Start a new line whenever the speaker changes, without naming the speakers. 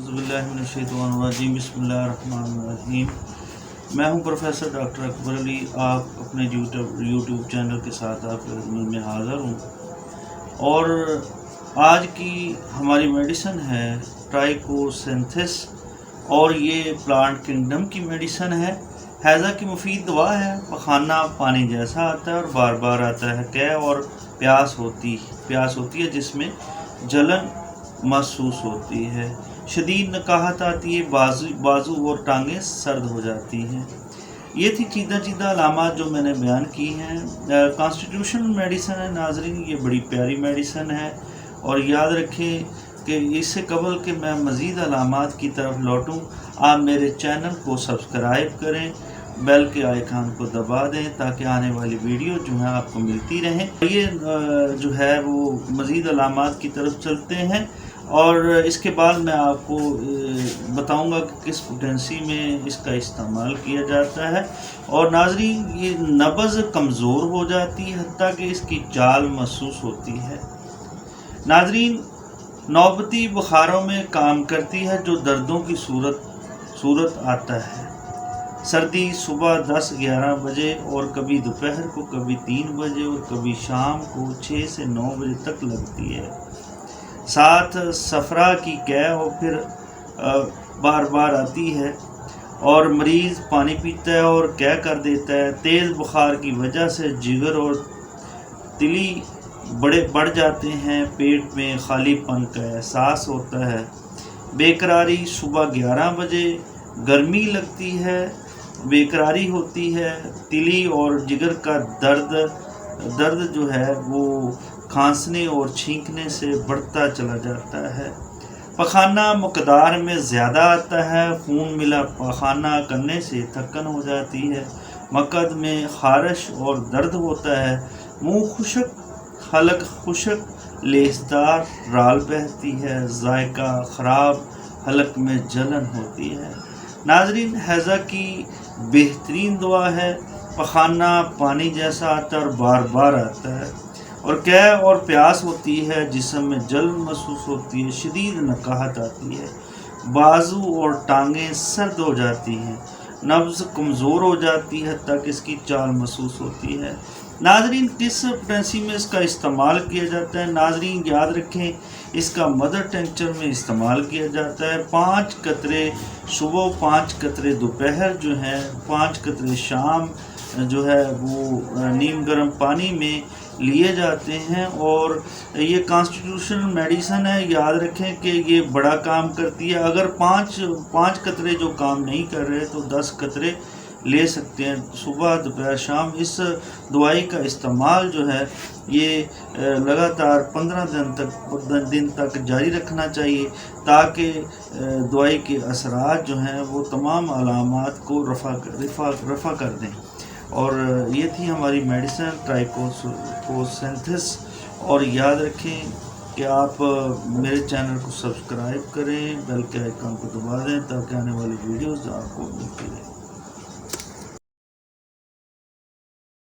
औज़ुबिल्लाहिमिनश्शैतानिर्रजीम बिस्मिल्लाहिर्रहमानिर्रहीम। मैं हूं प्रोफेसर डॉक्टर अकबर अली। आप अपने यूट्यूब चैनल के साथ आपके खिदमत में हाज़िर हूं और आज की हमारी मेडिसिन है ट्राइकोसिंथेसिस और ये प्लांट किंगडम की मेडिसिन है। हैज़ा की मुफीद दवा है। पखाना पानी जैसा आता है और बार बार आता है। कै और प्यास होती है जिसमें जलन महसूस होती है। शदीद नकाहत आती है। बाजू और टांगें सर्द हो जाती हैं। ये थी चीदा अलामात जो मैंने बयान की हैं। कॉन्स्टिट्यूशनल मेडिसिन है नाजरीन, ये बड़ी प्यारी मेडिसिन है और याद रखें कि इससे कबल कि मैं मज़ीद अलामात की तरफ लौटूं, आप मेरे चैनल को सब्सक्राइब करें, बेल के आइकन को दबा दें ताकि आने वाली वीडियो जो है आपको मिलती रहें। ये जो है वो मज़ीद अलामात की तरफ चलते हैं और इसके बाद मैं आपको बताऊंगा कि किस पोटेंसी में इसका इस्तेमाल किया जाता है। और नाजरीन, ये नब्ज़ कमज़ोर हो जाती है, हत्ता कि इसकी चाल महसूस होती है। नाजरीन, नौबती बुखारों में काम करती है जो दर्दों की सूरत आता है। सर्दी सुबह 10-11 बजे और कभी दोपहर को, कभी 3 बजे और कभी शाम को 6 से 9 बजे तक लगती है। साथ सफरा की कै और फिर बार बार आती है और मरीज़ पानी पीता है और कै कर देता है। तेज़ बुखार की वजह से जिगर और तिली बढ़ जाते हैं। पेट में खालीपन का एहसास होता है। बेकरारी सुबह 11 बजे, गर्मी लगती है, बेकरारी होती है। तिली और जिगर का दर्द जो है वो खांसने और छींकने से बढ़ता चला जाता है। पखाना मकदार में ज़्यादा आता है। खून मिला पखाना करने से थकन हो जाती है। मकद में खारिश और दर्द होता है। मुंह खुश्क, हलक खुश्क, लेसदार राल बहती है। जायका ख़राब, हलक में जलन होती है। नाजरीन, हैज़ा की बेहतरीन दवा है। पखाना पानी जैसा आता है और बार बार आता है और कै और प्यास होती है। जिस्म में जलन महसूस होती है। शदीद नकाहत आती है। बाजू और टांगें सर्द हो जाती हैं। नब्ज़ कमज़ोर हो जाती है तक इसकी चाल महसूस होती है। नाजरीन, किस पोटेंसी में इसका इस्तेमाल किया जाता है? नाजरीन, याद रखें, इसका मदर टिंचर में इस्तेमाल किया जाता है। 5 कतरे सुबह, 5 कतरे दोपहर जो है, 5 कतरे शाम जो है वो नीम गर्म पानी में लिए जाते हैं और ये कॉन्स्टिट्यूशनल मेडिसिन है। याद रखें कि ये बड़ा काम करती है। अगर 5 कतरे जो काम नहीं कर रहे तो 10 कतरे ले सकते हैं सुबह दोपहर शाम। इस दवाई का इस्तेमाल जो है ये लगातार 15 दिन तक जारी रखना चाहिए ताकि दवाई के असरात जो हैं वो तमाम अलामात को रफ़ा कर दें। और ये थी हमारी मेडिसिन ट्राइकोसिंथेसिस। और याद रखें कि आप मेरे चैनल को सब्सक्राइब करें, बेल के आइकन को दबा दें ताकि आने वाली वीडियोज़ आपको मिलती रहें।